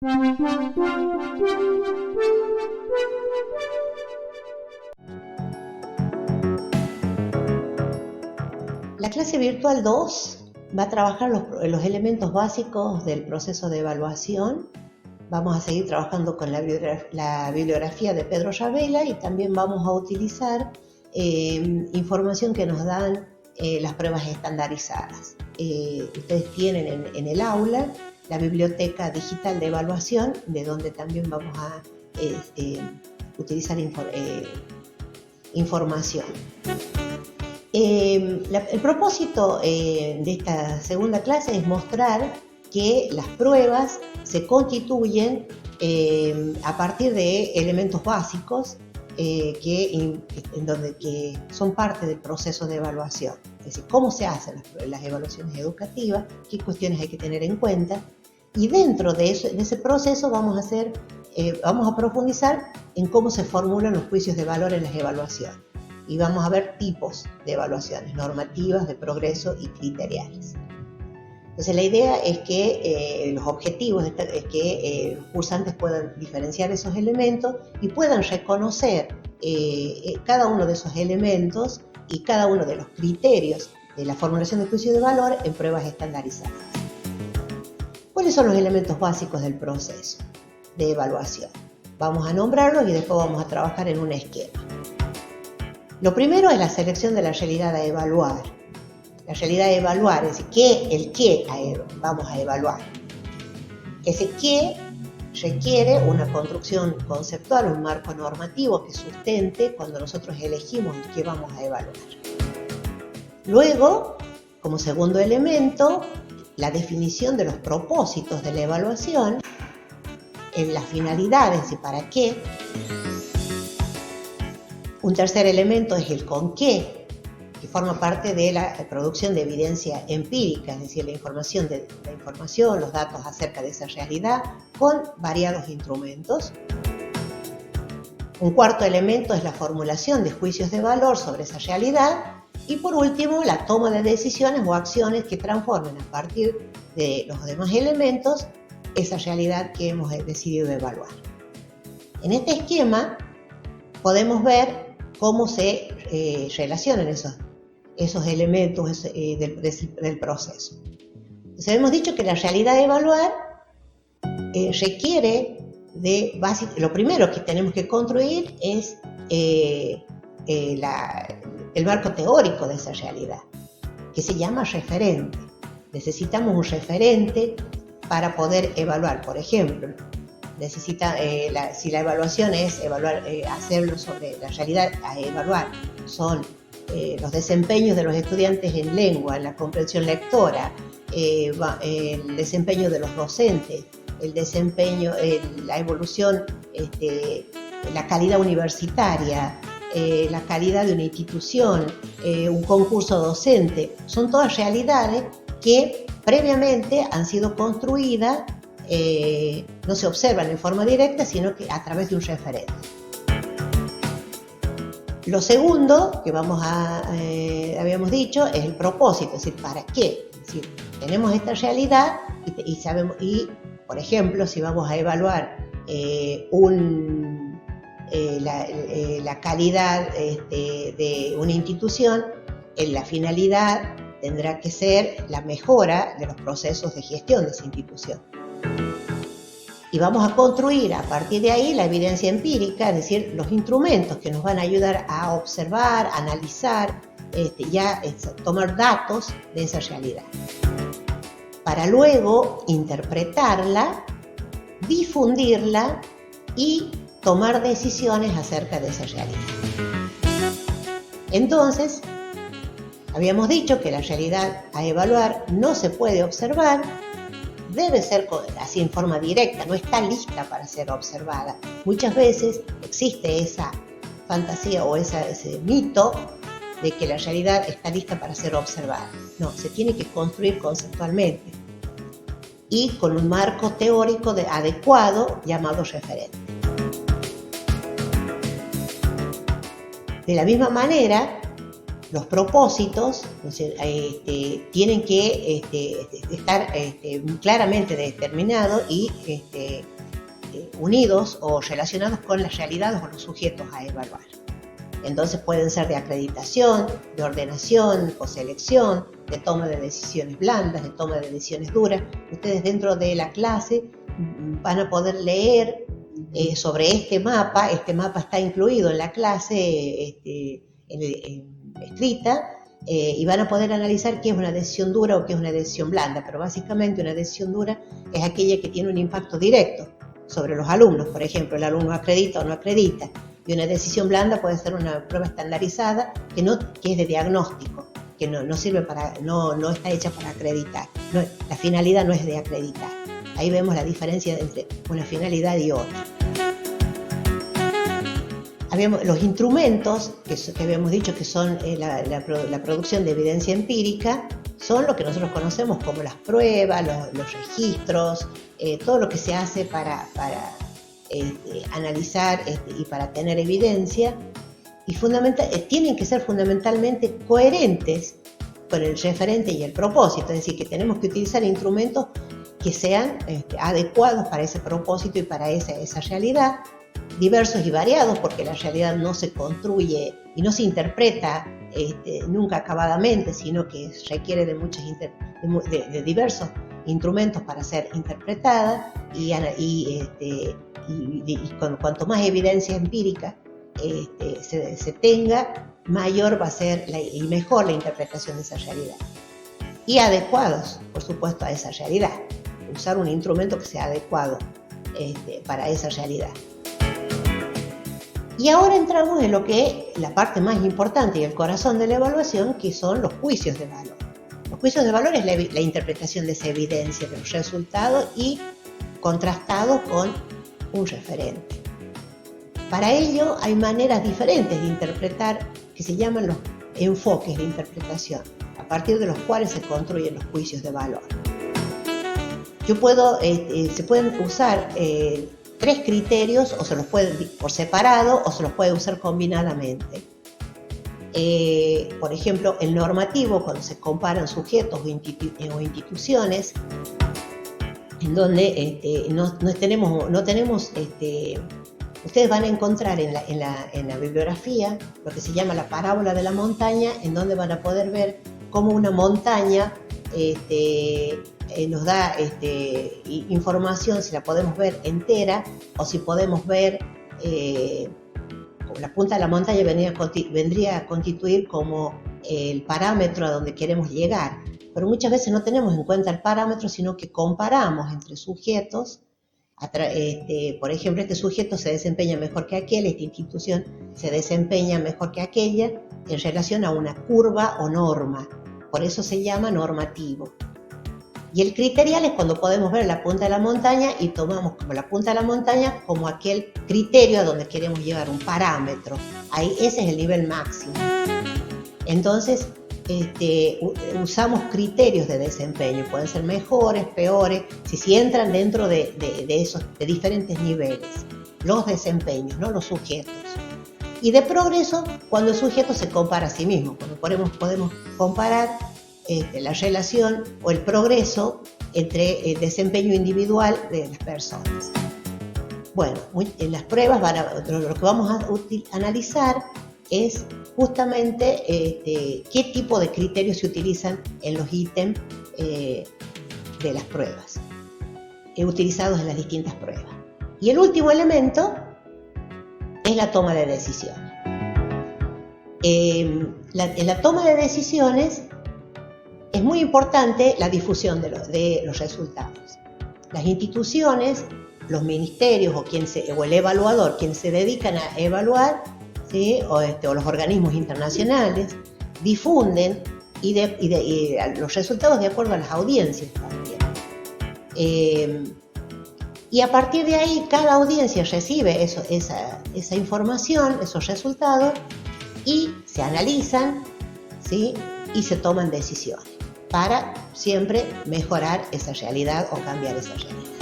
La clase virtual 2 va a trabajar los elementos básicos del proceso de evaluación. Vamos a seguir trabajando con la bibliografía de Pedro Ravela y también vamos a utilizar información que nos dan las pruebas estandarizadas. Ustedes tienen en el aula la biblioteca digital de evaluación, de donde también vamos a utilizar información. El propósito de esta segunda clase es mostrar que las pruebas se constituyen a partir de elementos básicos que son parte del proceso de evaluación. Es decir, cómo se hacen las evaluaciones educativas, qué cuestiones hay que tener en cuenta, y dentro de ese proceso vamos a profundizar en cómo se formulan los juicios de valor en las evaluaciones. Y vamos a ver tipos de evaluaciones, normativas, de progreso y criteriales. Entonces la idea es que los objetivos es que los cursantes puedan diferenciar esos elementos y puedan reconocer cada uno de esos elementos y cada uno de los criterios de la formulación de juicio de valor en pruebas estandarizadas. ¿Cuáles son los elementos básicos del proceso de evaluación? Vamos a nombrarlos y después vamos a trabajar en un esquema. Lo primero es la selección de la realidad a evaluar. La realidad a evaluar es decir, el qué vamos a evaluar. Ese qué requiere una construcción conceptual, un marco normativo que sustente cuando nosotros elegimos el qué vamos a evaluar. Luego, como segundo elemento, la definición de los propósitos de la evaluación, en las finalidades y para qué. Un tercer elemento es el con qué, que forma parte de la producción de evidencia empírica, es decir, la información, los datos acerca de esa realidad con variados instrumentos. Un cuarto elemento es la formulación de juicios de valor sobre esa realidad. Y por último, la toma de decisiones o acciones que transformen a partir de los demás elementos esa realidad que hemos decidido evaluar. En este esquema podemos ver cómo se relacionan esos elementos del proceso. Entonces hemos dicho que la realidad de evaluar requiere lo primero que tenemos que construir es el marco teórico de esa realidad, que se llama referente. Necesitamos un referente para poder evaluar. Por ejemplo, si la evaluación es hacerlo sobre la realidad a evaluar, son los desempeños de los estudiantes en lengua, en la comprensión lectora, el desempeño de los docentes, el desempeño, la evolución, la calidad universitaria, la calidad de una institución, un concurso docente. Son todas realidades que previamente han sido construidas, no se observan en forma directa, sino que a través de un referente. Lo segundo que habíamos dicho es el propósito, es decir, ¿para qué? Es decir, tenemos esta realidad y sabemos, y por ejemplo, si vamos a evaluar la calidad de una institución, la finalidad tendrá que ser la mejora de los procesos de gestión de esa institución. Y vamos a construir a partir de ahí la evidencia empírica, es decir, los instrumentos que nos van a ayudar a observar, analizar, tomar datos de esa realidad, para luego interpretarla, difundirla y tomar decisiones acerca de esa realidad. Entonces, habíamos dicho que la realidad a evaluar no se puede observar, debe ser así en forma directa, no está lista para ser observada. Muchas veces existe esa fantasía o ese mito de que la realidad está lista para ser observada. No, se tiene que construir conceptualmente y con un marco teórico adecuado llamado referente. De la misma manera, Los propósitos tienen que estar claramente determinados y unidos o relacionados con las realidades o los sujetos a evaluar. Entonces pueden ser de acreditación, de ordenación o selección, de toma de decisiones blandas, de toma de decisiones duras. Ustedes dentro de la clase van a poder leer sobre este mapa. Este mapa está incluido en la clase escrita, y van a poder analizar qué es una decisión dura o qué es una decisión blanda, pero básicamente una decisión dura es aquella que tiene un impacto directo sobre los alumnos. Por ejemplo, el alumno acredita o no acredita, y una decisión blanda puede ser una prueba estandarizada que es de diagnóstico, que no sirve no está hecha para acreditar. La finalidad no es de acreditar. Ahí vemos la diferencia entre una finalidad y otra. Los instrumentos que habíamos dicho que son la producción de evidencia empírica son lo que nosotros conocemos como las pruebas, los registros, todo lo que se hace para analizar y para tener evidencia, y tienen que ser fundamentalmente coherentes con el referente y el propósito, es decir, que tenemos que utilizar instrumentos que sean adecuados para ese propósito y para esa realidad, diversos y variados, porque la realidad no se construye y no se interpreta nunca acabadamente, sino que requiere de diversos instrumentos para ser interpretada, y cuanto más evidencia empírica se tenga, mayor va a ser y mejor la interpretación de esa realidad. Y adecuados, por supuesto, a esa realidad. Usar un instrumento que sea adecuado para esa realidad. Y ahora entramos en lo que es la parte más importante y el corazón de la evaluación, que son los juicios de valor. Los juicios de valor es la interpretación de esa evidencia, de los resultados, y contrastado con un referente. Para ello hay maneras diferentes de interpretar, que se llaman los enfoques de interpretación, a partir de los cuales se construyen los juicios de valor. Se pueden usar 3 criterios, o se los puede por separado o se los puede usar combinadamente. Por ejemplo, el normativo, cuando se comparan sujetos o instituciones, en donde ustedes van a encontrar en la bibliografía lo que se llama la parábola de la montaña, en donde van a poder ver cómo una montaña nos da información, si la podemos ver entera o si podemos ver la punta de la montaña vendría a constituir como el parámetro a donde queremos llegar. Pero muchas veces no tenemos en cuenta el parámetro, sino que comparamos entre sujetos. Por ejemplo, este sujeto se desempeña mejor que aquel, esta institución se desempeña mejor que aquella en relación a una curva o norma. Por eso se llama normativo. Y el criterial es cuando podemos ver la punta de la montaña y tomamos como la punta de la montaña como aquel criterio a donde queremos llegar, un parámetro. Ahí ese es el nivel máximo. Entonces, usamos criterios de desempeño, pueden ser mejores, peores, si entran dentro de diferentes niveles, los desempeños, ¿no? Los sujetos. Y de progreso, cuando el sujeto se compara a sí mismo, cuando podemos comparar la relación o el progreso entre el desempeño individual de las personas. Bueno, en las pruebas lo que vamos a analizar es justamente qué tipo de criterios se utilizan en los ítems de las pruebas, utilizados en las distintas pruebas. Y el último elemento es la toma de decisiones. En la toma de decisiones es muy importante la difusión de los resultados. Las instituciones, los ministerios o el evaluador, quienes se dedican a evaluar, ¿sí? o los organismos internacionales, difunden los resultados de acuerdo a las audiencias también. Y a partir de ahí, cada audiencia recibe esa información, esos resultados, y se analizan, ¿sí? y se toman decisiones para siempre mejorar esa realidad o cambiar esa realidad.